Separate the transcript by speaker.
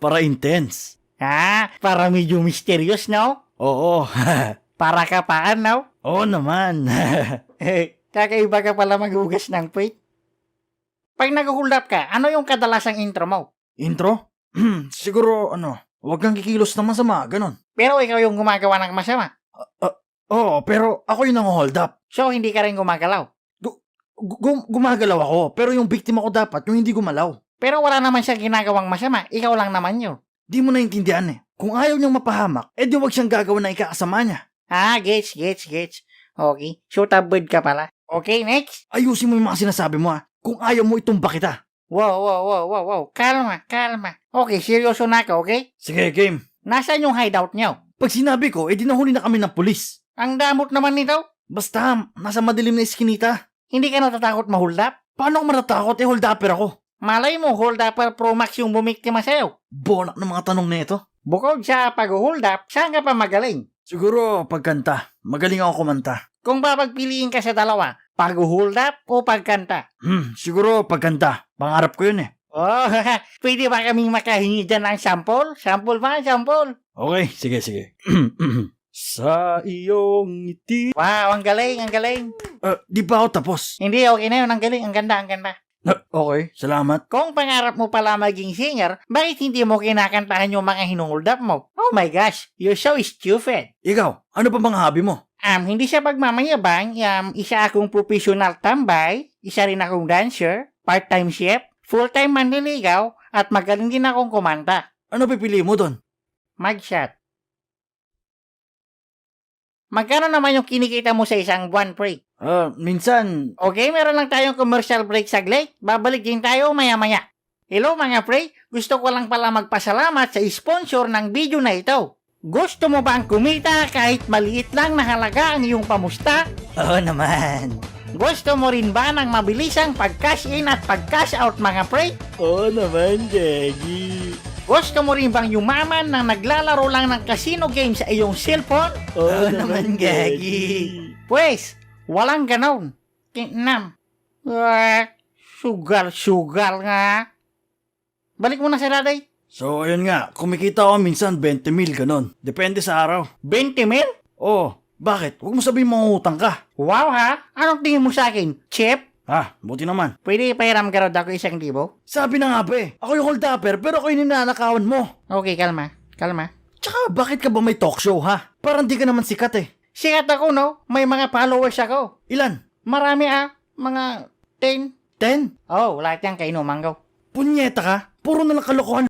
Speaker 1: para intense.
Speaker 2: Para medyo mysterious, no?
Speaker 1: Oo.
Speaker 2: Para kapaan, no?
Speaker 1: Oo naman.
Speaker 2: Kakaiba ka pala maghugas ng puwit. Pag nag-hold up ka, ano yung kadalasang intro mo?
Speaker 1: Intro? Siguro, huwag kang kikilos na masama, ganon.
Speaker 2: Pero ikaw yung gumagawa ng masama.
Speaker 1: Oo, pero ako yung nang-hold up.
Speaker 2: So, hindi ka rin gumagalaw.
Speaker 1: Gumagalaw ako, pero yung biktima ko dapat yung hindi gumalaw.
Speaker 2: Pero wala naman siya ginagawang masama. Ikaw lang naman yun.
Speaker 1: Di mo naintindihan eh. Kung ayaw niyang mapahamak, di wag siyang gagawa na ikakasama niya.
Speaker 2: Gets. Okay, so tabad ka pala. Okay, next.
Speaker 1: Ayusin mo yung mga sinasabi mo Kung ayaw mo itumba kita.
Speaker 2: Wow. Kalma. Okay, seryoso na ka, okay?
Speaker 1: Sige, game.
Speaker 2: Nasaan yung hideout niyo?
Speaker 1: Pag sinabi ko, di nahuli na kami ng pulis.
Speaker 2: Ang damot naman nito.
Speaker 1: Basta, nasa madilim na iskinita.
Speaker 2: Hindi ka natatakot ma-hold up?
Speaker 1: Paano ako matatakot? Hold upper ako.
Speaker 2: Malay mo, hold upper Pro Max yung bumiktima sa'yo.
Speaker 1: Bonak ng mga tanong na ito.
Speaker 2: Bukod sa pag-hold up, saan ka pa magaling?
Speaker 1: Siguro, pagkanta. Magaling ako kumanta.
Speaker 2: Kung babagpiliin ka sa dalawa, pag-hold up o pagkanta?
Speaker 1: Siguro pagkanta. Pangarap ko yun
Speaker 2: Oh, pwede ba kaming makahingi dyan ng sample? Sample ba? Sample?
Speaker 1: Okay, sige. Sa iyong ngiti.
Speaker 2: Wow, ang galing.
Speaker 1: Di pa ako tapos.
Speaker 2: Hindi, okay na yun. Ang galing, ang ganda.
Speaker 1: Okay, salamat.
Speaker 2: Kung pangarap mo pala maging singer, bakit hindi mo kinakantahan yung mga hinuhold up mo? Oh my gosh, you're so stupid.
Speaker 1: Ikaw, ano pa bang hobby mo?
Speaker 2: Hindi siya pagmamayabang, isa akong professional tambay, isa rin akong dancer, part-time chef, full-time manliligaw, at magaling din akong kumanta.
Speaker 1: Ano pipili mo doon?
Speaker 2: Mugshot. Magkano naman yung kinikita mo sa isang buwan, pre?
Speaker 1: Minsan.
Speaker 2: Okay, meron lang tayong commercial break saglit. Babalik din tayo maya-maya. Hello mga pre, gusto ko lang pala magpasalamat sa sponsor ng video na ito. Gusto mo ba ang kumita kahit maliit lang na halaga ang iyong pamusta?
Speaker 1: Oo naman.
Speaker 2: Gusto mo rin ba ng mabilisang pag-cash in at pag-cash out mga pre?
Speaker 1: Oo naman, Jeggy.
Speaker 2: Gusto mo rin bang yumaman na naglalaro lang ng casino game sa iyong cellphone?
Speaker 1: Oo naman, Jeggy.
Speaker 2: Pues, walang ganon. Kinam. Sugal nga. Balik mo na si Raday.
Speaker 1: So, ayun nga. Kumikita ako minsan 20 mil, ganon. Depende sa araw.
Speaker 2: 20 mil?
Speaker 1: Oo. Bakit? Huwag mo sabihin mangungutang ka.
Speaker 2: Wow ha? Anong tingin mo sa akin? Chip?
Speaker 1: Buti naman.
Speaker 2: Pwede ipahiram ka raw ako 1,000.
Speaker 1: Sabi na nga ba Ako yung hold upper, pero ako yung ninanakawan mo.
Speaker 2: Okay, kalma.
Speaker 1: Tsaka, bakit ka ba may talk show, Parang di ka naman sikat
Speaker 2: Sikat ako, no? May mga followers ako.
Speaker 1: Ilan?
Speaker 2: Marami mga 10.
Speaker 1: 10?
Speaker 2: Oh, lahat yan kainuman ko.
Speaker 1: Punyeta ka? Puro na lang kalokohan